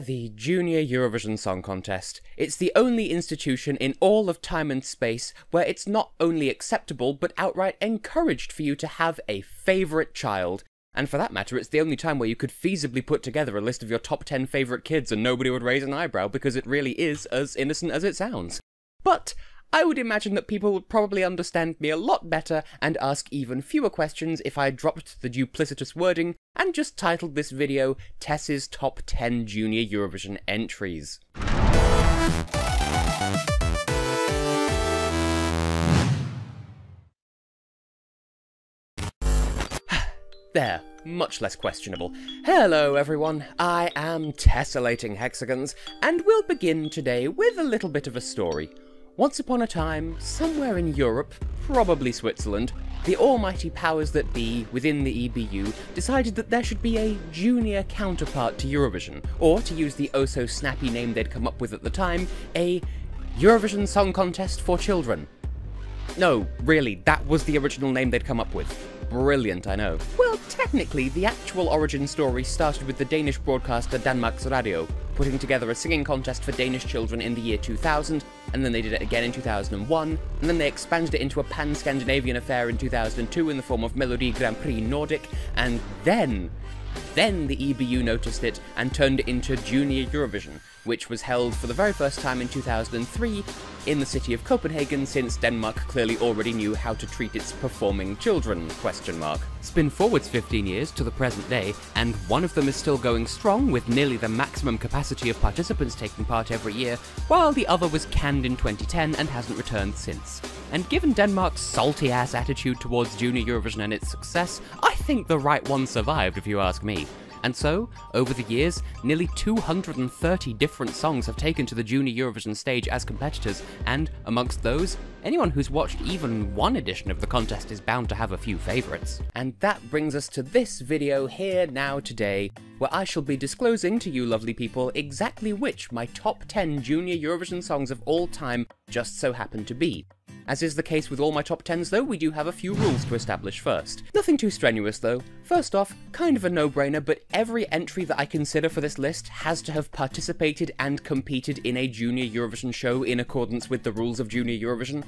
The Junior Eurovision Song Contest. It's the only institution in all of time and space where it's not only acceptable, but outright encouraged for you to have a favourite child. And for that matter, it's the only time where you could feasibly put together a list of your top 10 favourite kids and nobody would raise an eyebrow, because it really is as innocent as it sounds. But I would imagine that people would probably understand me a lot better and ask even fewer questions if I dropped the duplicitous wording and just titled this video Tess's Top 10 Junior Eurovision Entries. There, much less questionable. Hello everyone, I am Tessellating Hexagons, and we'll begin today with a little bit of a story. Once upon a time, somewhere in Europe, probably Switzerland, the almighty powers that be within the EBU decided that there should be a junior counterpart to Eurovision, or to use the oh-so-snappy name they'd come up with at the time, a Eurovision Song Contest for Children. No, really, that was the original name they'd come up with. Brilliant, I know. Well, technically, the actual origin story started with the Danish broadcaster Danmarks Radio, putting together a singing contest for Danish children in the year 2000, and then they did it again in 2001, and then they expanded it into a pan-Scandinavian affair in 2002 in the form of Melodi Grand Prix Nordic, and then the EBU noticed it and turned it into Junior Eurovision, which was held for the very first time in 2003 in the city of Copenhagen, since Denmark clearly already knew how to treat its performing children, ? Spin forwards 15 years to the present day, and one of them is still going strong with nearly the maximum capacity of participants taking part every year, while the other was canned in 2010 and hasn't returned since. And given Denmark's salty-ass attitude towards Junior Eurovision and its success, I think the right one survived, if you ask me. And so, over the years, nearly 230 different songs have taken to the Junior Eurovision stage as competitors, and amongst those, anyone who's watched even one edition of the contest is bound to have a few favourites. And that brings us to this video here, now, today, where I shall be disclosing to you lovely people exactly which my top 10 Junior Eurovision songs of all time just so happen to be. As is the case with all my top 10s though, we do have a few rules to establish first. Nothing too strenuous though. First off, kind of a no-brainer, but every entry that I consider for this list has to have participated and competed in a Junior Eurovision show in accordance with the rules of Junior Eurovision.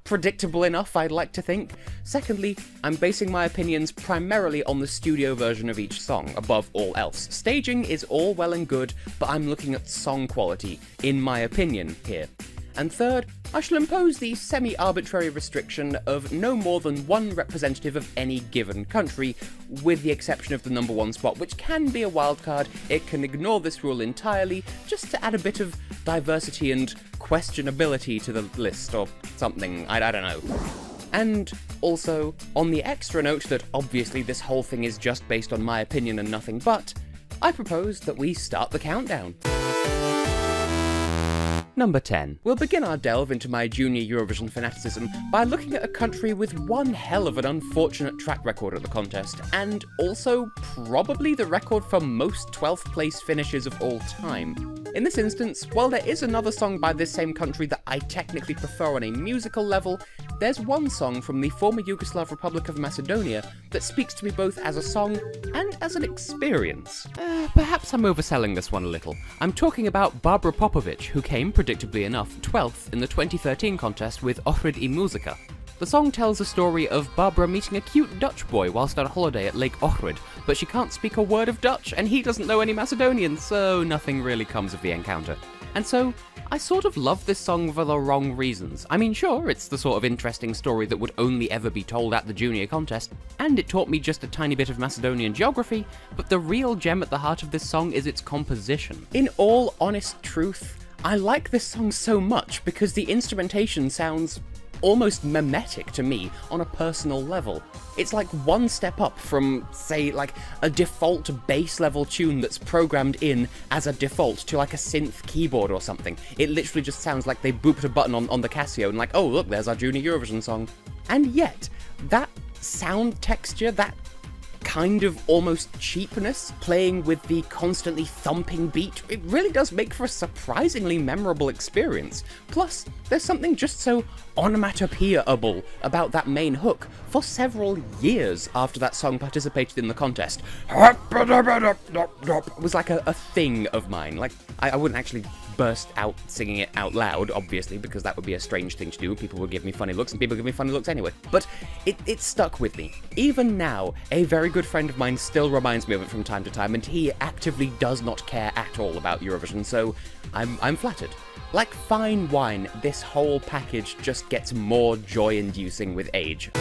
Predictable enough, I'd like to think. Secondly, I'm basing my opinions primarily on the studio version of each song, above all else. Staging is all well and good, but I'm looking at song quality, in my opinion, here. And third, I shall impose the semi-arbitrary restriction of no more than one representative of any given country, with the exception of the number one spot, which can be a wildcard. It can ignore this rule entirely, just to add a bit of diversity and questionability to the list, or something, I don't know. And also, on the extra note that obviously this whole thing is just based on my opinion and nothing but, I propose that we start the countdown. Number 10. We'll begin our delve into my Junior Eurovision fanaticism by looking at a country with one hell of an unfortunate track record at the contest, and also probably the record for most 12th place finishes of all time. In this instance, while there is another song by this same country that I technically prefer on a musical level, there's one song from the former Yugoslav Republic of Macedonia that speaks to me both as a song and as an experience. Perhaps I'm overselling this one a little. I'm talking about Barbara Popovic, who came, predictably enough, 12th in the 2013 contest with Accrued i Muzika. The song tells the story of Barbara meeting a cute Dutch boy whilst on holiday at Lake Accrued, but she can't speak a word of Dutch and he doesn't know any Macedonian, so nothing really comes of the encounter. And so, I sort of love this song for the wrong reasons. I mean, sure, it's the sort of interesting story that would only ever be told at the junior contest, and it taught me just a tiny bit of Macedonian geography, but the real gem at the heart of this song is its composition. In all honest truth, I like this song so much because the instrumentation sounds almost mimetic to me on a personal level. It's like one step up from, say, like a default bass level tune that's programmed in as a default to like a synth keyboard or something. It literally just sounds like they booped a button on the Casio and like, oh look, there's our Junior Eurovision song. And yet, that sound texture, that kind of almost cheapness, playing with the constantly thumping beat, it really does make for a surprisingly memorable experience. Plus, there's something just so onomatopoeia-able about that main hook for several years after that song participated in the contest. It was like a thing of mine. Like, I wouldn't actually burst out singing it out loud, obviously, because that would be a strange thing to do. People would give me funny looks, and people give me funny looks anyway. But it stuck with me. Even now, a very good friend of mine still reminds me of it from time to time, and he actively does not care at all about Eurovision, so I'm flattered. Like fine wine, this whole package just gets more joy-inducing with age.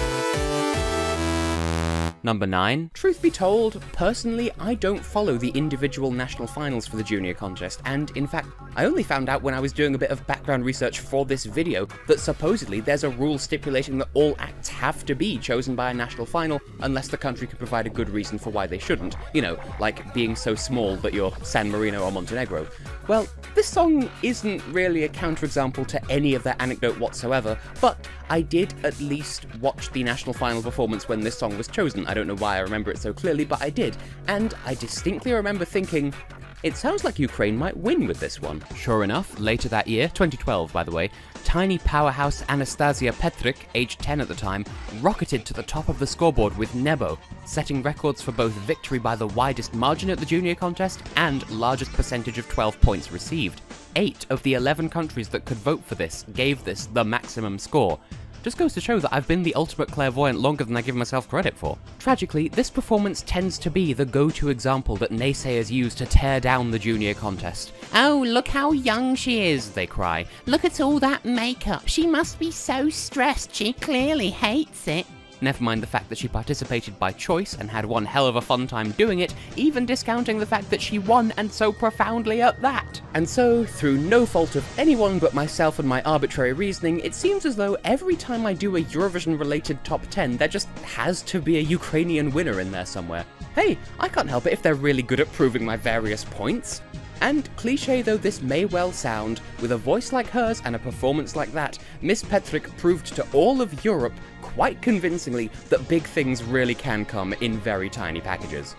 Number 9. Truth be told, personally, I don't follow the individual national finals for the junior contest, and in fact, I only found out when I was doing a bit of background research for this video that supposedly there's a rule stipulating that all acts have to be chosen by a national final unless the country can provide a good reason for why they shouldn't. You know, like being so small that you're San Marino or Montenegro. Well, this song isn't really a counterexample to any of that anecdote whatsoever, but I did at least watch the national final performance when this song was chosen. I don't know why I remember it so clearly, but I did, and I distinctly remember thinking, it sounds like Ukraine might win with this one. Sure enough, later that year, 2012 by the way, tiny powerhouse Anastasia Petric, aged 10 at the time, rocketed to the top of the scoreboard with Nebo, setting records for both victory by the widest margin at the junior contest and largest percentage of 12 points received. 8 of the 11 countries that could vote for this gave this the maximum score. Just goes to show that I've been the ultimate clairvoyant longer than I give myself credit for. Tragically, this performance tends to be the go-to example that naysayers use to tear down the junior contest. "Oh, look how young she is," they cry. "Look at all that makeup. She must be so stressed. She clearly hates it." Never mind the fact that she participated by choice and had one hell of a fun time doing it, even discounting the fact that she won, and so profoundly at that. And so, through no fault of anyone but myself and my arbitrary reasoning, it seems as though every time I do a Eurovision-related top 10, there just has to be a Ukrainian winner in there somewhere. Hey, I can't help it if they're really good at proving my various points. And cliché though this may well sound, with a voice like hers and a performance like that, Miss Petric proved to all of Europe quite convincingly that big things really can come in very tiny packages.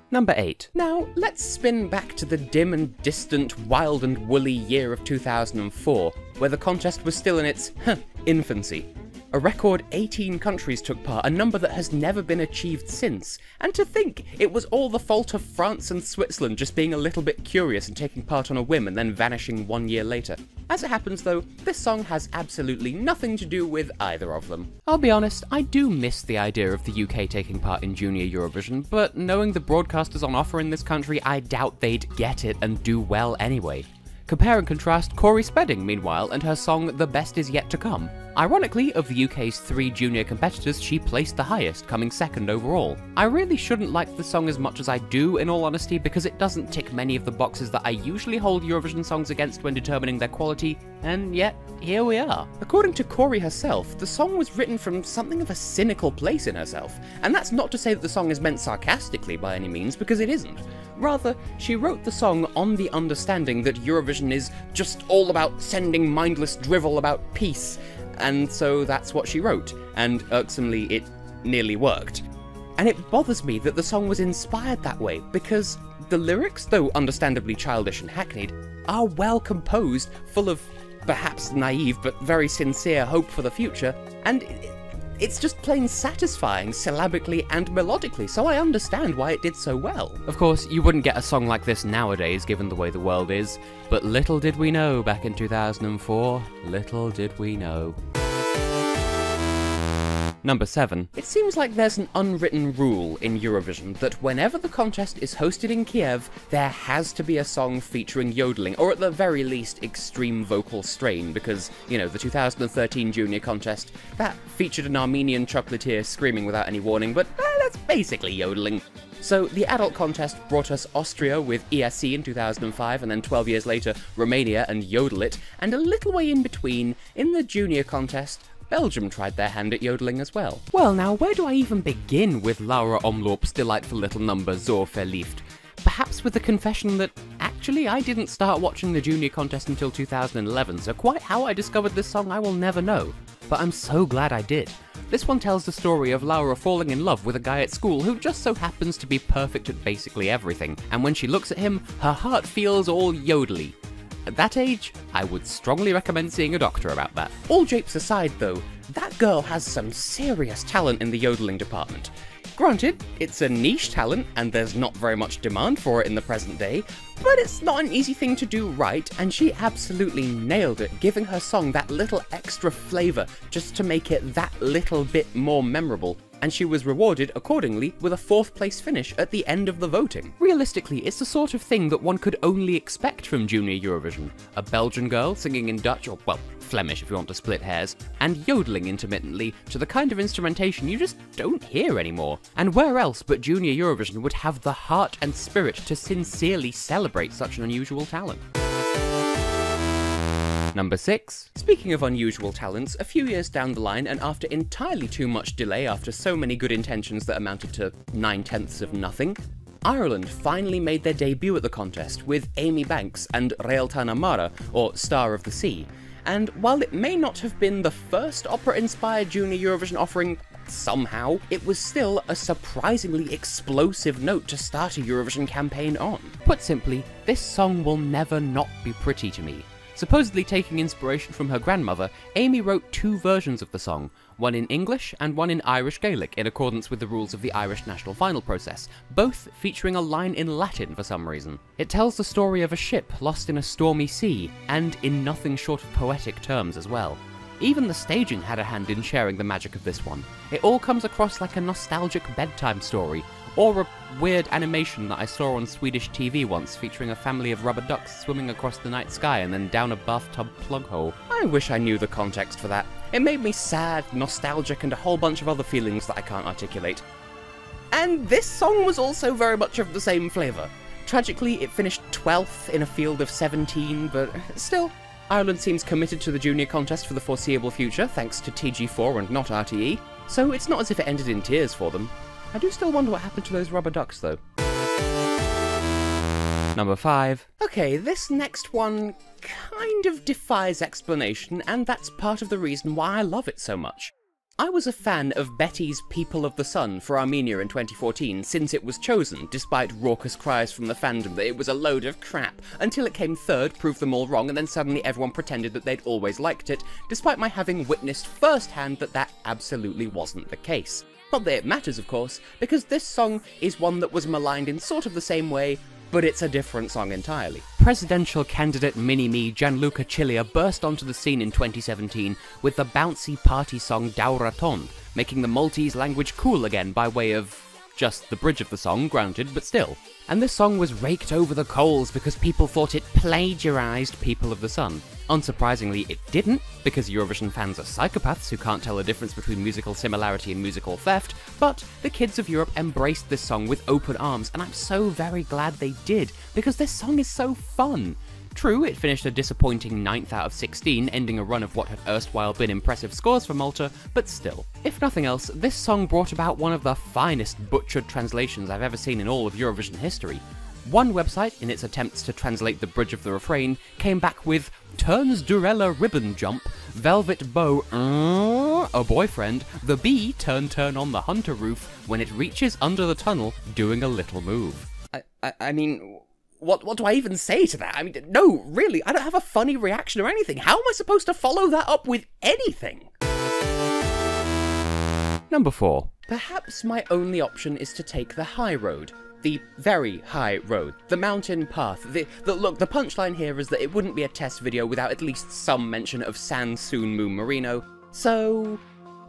Number 8. Now, let's spin back to the dim and distant, wild and woolly year of 2004, where the contest was still in its, infancy. A record 18 countries took part, a number that has never been achieved since. And to think, it was all the fault of France and Switzerland just being a little bit curious and taking part on a whim and then vanishing 1 year later. As it happens though, this song has absolutely nothing to do with either of them. I'll be honest, I do miss the idea of the UK taking part in Junior Eurovision, but knowing the broadcasters on offer in this country, I doubt they'd get it and do well anyway. Compare and contrast Corey Spedding, meanwhile, and her song The Best Is Yet to Come. Ironically, of the UK's 3 junior competitors, she placed the highest, coming second overall. I really shouldn't like the song as much as I do, in all honesty, because it doesn't tick many of the boxes that I usually hold Eurovision songs against when determining their quality, and yet, here we are. According to Corey herself, the song was written from something of a cynical place in herself, and that's not to say that the song is meant sarcastically by any means, because it isn't. Rather, she wrote the song on the understanding that Eurovision is just all about sending mindless drivel about peace, and so that's what she wrote, and irksomely it nearly worked. And it bothers me that the song was inspired that way, because the lyrics, though understandably childish and hackneyed, are well composed, full of perhaps naive but very sincere hope for the future, and it's just plain satisfying syllabically and melodically, so I understand why it did so well. Of course, you wouldn't get a song like this nowadays, given the way the world is, but little did we know back in 2004, little did we know. Number 7. It seems like there's an unwritten rule in Eurovision that whenever the contest is hosted in Kiev, there has to be a song featuring yodeling, or at the very least extreme vocal strain, because, you know, the 2013 junior contest, that featured an Armenian chocolatier screaming without any warning, but that's basically yodeling. So the adult contest brought us Austria with ESC in 2005, and then 12 years later, Romania and Yodel It, and a little way in between, in the junior contest, Belgium tried their hand at yodeling as well. Well now, where do I even begin with Laura Omloop's delightful little number Zo Verliefd? Perhaps with the confession that, actually, I didn't start watching the junior contest until 2011, so quite how I discovered this song I will never know. But I'm so glad I did. This one tells the story of Laura falling in love with a guy at school who just so happens to be perfect at basically everything, and when she looks at him, her heart feels all yodely. At that age, I would strongly recommend seeing a doctor about that. All japes aside though, that girl has some serious talent in the yodeling department. Granted, it's a niche talent, and there's not very much demand for it in the present day, but it's not an easy thing to do right, and she absolutely nailed it, giving her song that little extra flavour just to make it that little bit more memorable. And she was rewarded accordingly with a 4th place finish at the end of the voting. Realistically, it's the sort of thing that one could only expect from Junior Eurovision. A Belgian girl singing in Dutch, or well, Flemish if you want to split hairs, and yodeling intermittently to the kind of instrumentation you just don't hear anymore. And where else but Junior Eurovision would have the heart and spirit to sincerely celebrate such an unusual talent? Number 6. Speaking of unusual talents, a few years down the line, and after entirely too much delay after so many good intentions that amounted to 9/10 of nothing, Ireland finally made their debut at the contest with Amy Banks and Réaltaine Mara, or Star of the Sea. And while it may not have been the first opera-inspired Junior Eurovision offering, somehow, it was still a surprisingly explosive note to start a Eurovision campaign on. Put simply, this song will never not be pretty to me. Supposedly taking inspiration from her grandmother, Amy wrote 2 versions of the song, one in English and one in Irish Gaelic in accordance with the rules of the Irish national final process, both featuring a line in Latin for some reason. It tells the story of a ship lost in a stormy sea, and in nothing short of poetic terms as well. Even the staging had a hand in sharing the magic of this one. It all comes across like a nostalgic bedtime story, or a weird animation that I saw on Swedish TV once featuring a family of rubber ducks swimming across the night sky and then down a bathtub plug hole. I wish I knew the context for that. It made me sad, nostalgic, and a whole bunch of other feelings that I can't articulate. And this song was also very much of the same flavour. Tragically, it finished 12th in a field of 17, but still, Ireland seems committed to the junior contest for the foreseeable future, thanks to TG4 and not RTE, so it's not as if it ended in tears for them. I do still wonder what happened to those rubber ducks, though. Number 5. Okay, this next one kind of defies explanation, and that's part of the reason why I love it so much. I was a fan of Betty's People of the Sun for Armenia in 2014 since it was chosen, despite raucous cries from the fandom that it was a load of crap, until it came 3rd, proved them all wrong, and then suddenly everyone pretended that they'd always liked it, despite my having witnessed firsthand that that absolutely wasn't the case. Not that it matters, of course, because this song is one that was maligned in sort of the same way, but it's a different song entirely. Presidential candidate mini-me Gianluca Cilia burst onto the scene in 2017 with the bouncy party song Dauraton, making the Maltese language cool again by way of just the bridge of the song, granted, but still. And this song was raked over the coals because people thought it plagiarised People of the Sun. Unsurprisingly, it didn't, because Eurovision fans are psychopaths who can't tell the difference between musical similarity and musical theft, but the kids of Europe embraced this song with open arms, and I'm so very glad they did, because this song is so fun. True, it finished a disappointing 9th out of 16, ending a run of what had erstwhile been impressive scores for Malta, but still. If nothing else, this song brought about one of the finest butchered translations I've ever seen in all of Eurovision history. One website, in its attempts to translate the bridge of the refrain, came back with "Turns Durella ribbon jump, velvet bow, a boyfriend, the bee turn on the hunter roof, when it reaches under the tunnel, doing a little move." I mean, what do I even say to that? I mean, no, really, I don't have a funny reaction or anything. How am I supposed to follow that up with anything? Number 4. Perhaps my only option is to take the high road. The very high road. The mountain path. Look, the punchline here is that it wouldn't be a Tess video without at least some mention of San Soon Moon Marino. So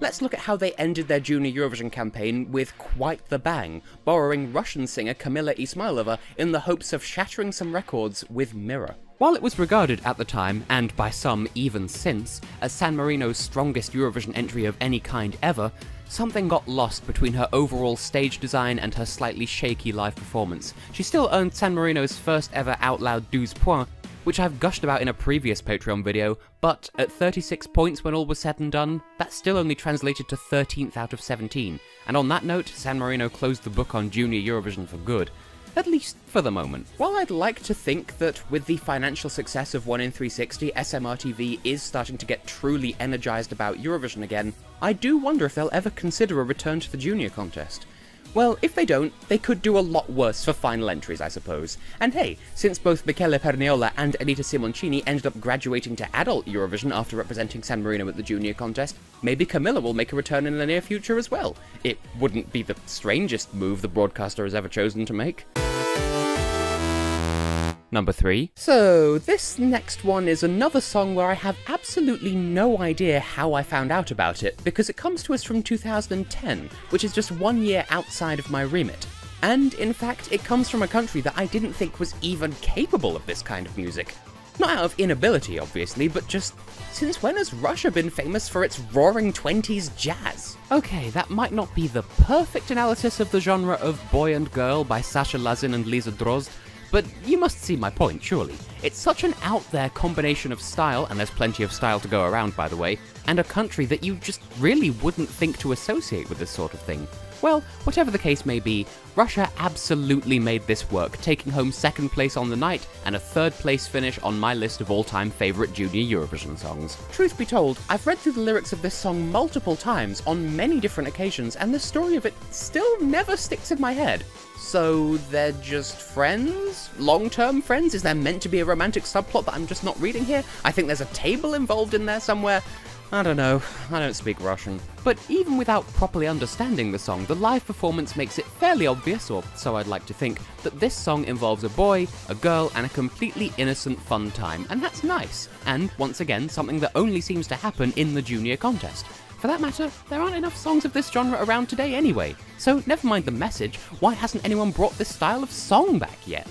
let's look at how they ended their Junior Eurovision campaign with quite the bang, borrowing Russian singer Kamila Ismailova in the hopes of shattering some records with Mirror. While it was regarded at the time, and by some even since, as San Marino's strongest Eurovision entry of any kind ever, something got lost between her overall stage design and her slightly shaky live performance. She still earned San Marino's first ever out loud 12 points, which I've gushed about in a previous Patreon video, but at 36 points when all was said and done, that still only translated to 13th out of 17, and on that note, San Marino closed the book on Junior Eurovision for good. At least for the moment. While I'd like to think that with the financial success of 1 in 360, SMRTV is starting to get truly energized about Eurovision again, I do wonder if they'll ever consider a return to the junior contest. Well, if they don't, they could do a lot worse for final entries, I suppose. And hey, since both Michele Perniola and Anita Simoncini ended up graduating to adult Eurovision after representing San Marino at the junior contest, maybe Camilla will make a return in the near future as well. It wouldn't be the strangest move the broadcaster has ever chosen to make. Number 3. So, this next one is another song where I have absolutely no idea how I found out about it, because it comes to us from 2010, which is just 1 year outside of my remit. And, in fact, it comes from a country that I didn't think was even capable of this kind of music. Not out of inability, obviously, but just, since when has Russia been famous for its roaring 20s jazz? Okay, that might not be the perfect analysis of the genre of Boy and Girl by Sasha Lazin and Lisa Drozd, but you must see my point, surely. It's such an out-there combination of style, and there's plenty of style to go around, by the way, and a country that you just really wouldn't think to associate with this sort of thing. Well, whatever the case may be, Russia absolutely made this work, taking home 2nd place on the night and a 3rd place finish on my list of all-time favourite Junior Eurovision songs. Truth be told, I've read through the lyrics of this song multiple times on many different occasions, and the story of it still never sticks in my head. So they're just friends? Long-term friends? Is there meant to be a romantic subplot that I'm just not reading here? I think there's a table involved in there somewhere. I don't know, I don't speak Russian. But even without properly understanding the song, the live performance makes it fairly obvious, or so I'd like to think, that this song involves a boy, a girl, and a completely innocent fun time, and that's nice. And, once again, something that only seems to happen in the junior contest. For that matter, there aren't enough songs of this genre around today anyway, so never mind the message, why hasn't anyone brought this style of song back yet?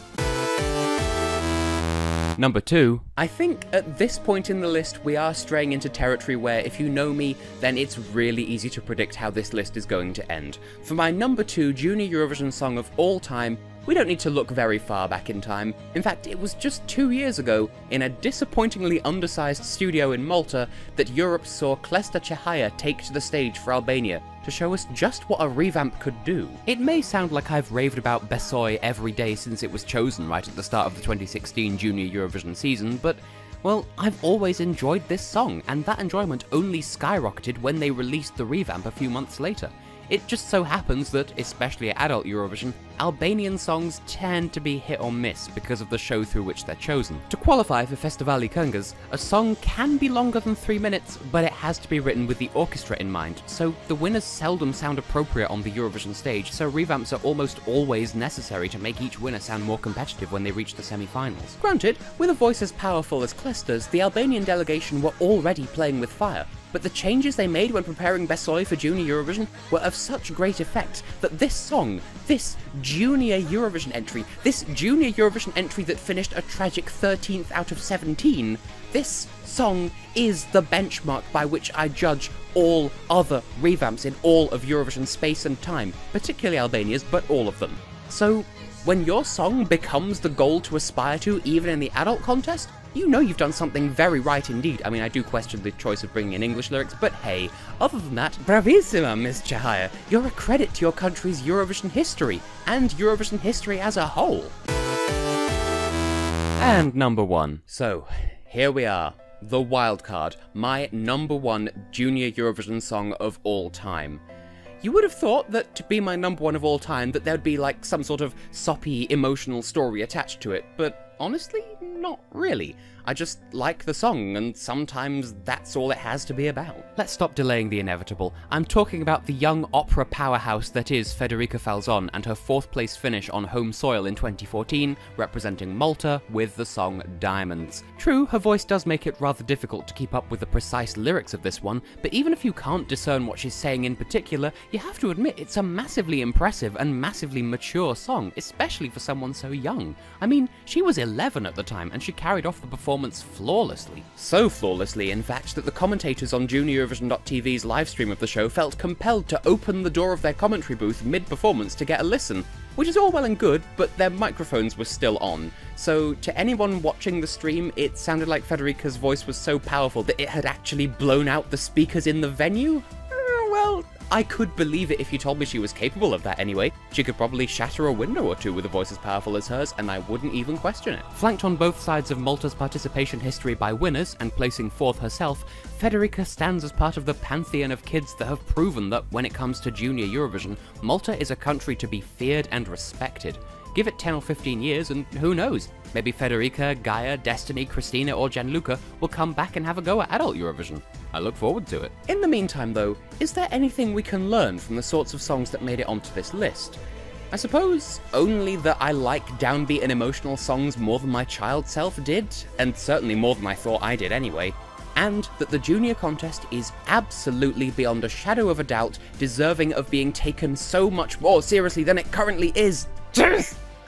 Number 2. I think at this point in the list we are straying into territory where if you know me, then it's really easy to predict how this list is going to end. For my number 2 Junior Eurovision song of all time, we don't need to look very far back in time. In fact, it was just 2 years ago, in a disappointingly undersized studio in Malta, that Europe saw Klesta Chehaya take to the stage for Albania to show us just what a revamp could do. It may sound like I've raved about Besoj every day since it was chosen right at the start of the 2016 Junior Eurovision season, but well, I've always enjoyed this song, and that enjoyment only skyrocketed when they released the revamp a few months later. It just so happens that, especially at adult Eurovision, Albanian songs tend to be hit or miss because of the show through which they're chosen. To qualify for Festivali Këngës, a song can be longer than 3 minutes, but it has to be written with the orchestra in mind, so the winners seldom sound appropriate on the Eurovision stage, so revamps are almost always necessary to make each winner sound more competitive when they reach the semi-finals. Granted, with a voice as powerful as Klesta's, the Albanian delegation were already playing with fire, but the changes they made when preparing Besoj for Junior Eurovision were of such great effect that this song, this Junior Eurovision entry that finished a tragic 13th out of 17, this song is the benchmark by which I judge all other revamps in all of Eurovision space and time, particularly Albania's, but all of them. So, when your song becomes the goal to aspire to even in the adult contest, you know you've done something very right indeed. I mean, I do question the choice of bringing in English lyrics, but hey, other than that, bravissima, Miss Chehaya. You're a credit to your country's Eurovision history, and Eurovision history as a whole. And number 1. So, here we are. The wildcard, my number 1 Junior Eurovision song of all time. You would have thought that to be my number 1 of all time that there'd be like some sort of soppy emotional story attached to it, but honestly, not really. I just like the song, and sometimes that's all it has to be about. Let's stop delaying the inevitable. I'm talking about the young opera powerhouse that is Federica Falzon and her 4th place finish on home soil in 2014, representing Malta with the song Diamonds. True, her voice does make it rather difficult to keep up with the precise lyrics of this one, but even if you can't discern what she's saying in particular, you have to admit it's a massively impressive and massively mature song, especially for someone so young. I mean, she was 11 at the time, and she carried off the performance flawlessly. So flawlessly, in fact, that the commentators on JuniorEurovision.tv's livestream of the show felt compelled to open the door of their commentary booth mid-performance to get a listen. Which is all well and good, but their microphones were still on. So, to anyone watching the stream, it sounded like Federica's voice was so powerful that it had actually blown out the speakers in the venue? Well, I could believe it if you told me she was capable of that anyway. She could probably shatter a window or two with a voice as powerful as hers, and I wouldn't even question it. Flanked on both sides of Malta's participation history by winners, and placing fourth herself, Federica stands as part of the pantheon of kids that have proven that when it comes to Junior Eurovision, Malta is a country to be feared and respected. Give it 10 or 15 years and who knows, maybe Federica, Gaia, Destiny, Christina or Gianluca will come back and have a go at adult Eurovision. I look forward to it. In the meantime though, is there anything we can learn from the sorts of songs that made it onto this list? I suppose only that I like downbeat and emotional songs more than my child self did, and certainly more than I thought I did anyway. And that the junior contest is absolutely beyond a shadow of a doubt deserving of being taken so much more seriously than it currently is.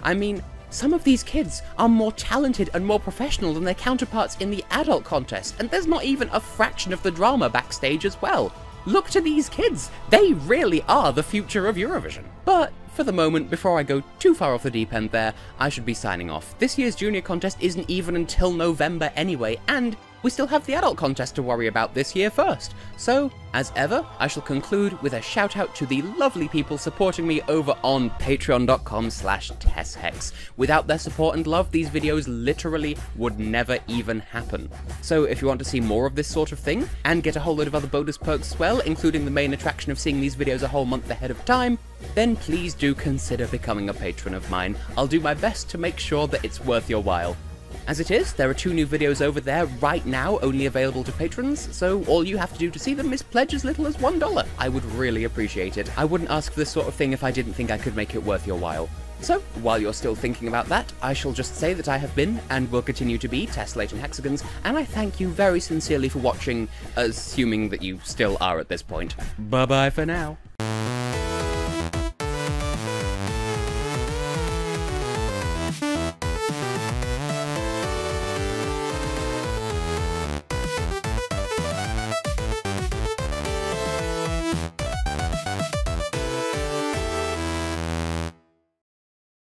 I mean, some of these kids are more talented and more professional than their counterparts in the adult contest, and there's not even a fraction of the drama backstage as well. Look to these kids, they really are the future of Eurovision. But for the moment, before I go too far off the deep end there, I should be signing off. This year's junior contest isn't even until November anyway, and we still have the adult contest to worry about this year first. So, as ever, I shall conclude with a shout out to the lovely people supporting me over on patreon.com/TessHex. Without their support and love, these videos literally would never even happen. So if you want to see more of this sort of thing, and get a whole load of other bonus perks as well, including the main attraction of seeing these videos a whole month ahead of time, then please do consider becoming a patron of mine. I'll do my best to make sure that it's worth your while. As it is, there are 2 new videos over there right now, only available to patrons, so all you have to do to see them is pledge as little as $1. I would really appreciate it. I wouldn't ask for this sort of thing if I didn't think I could make it worth your while. So, while you're still thinking about that, I shall just say that I have been, and will continue to be, Tessellating Hexagons, and I thank you very sincerely for watching, assuming that you still are at this point. Bye-bye for now.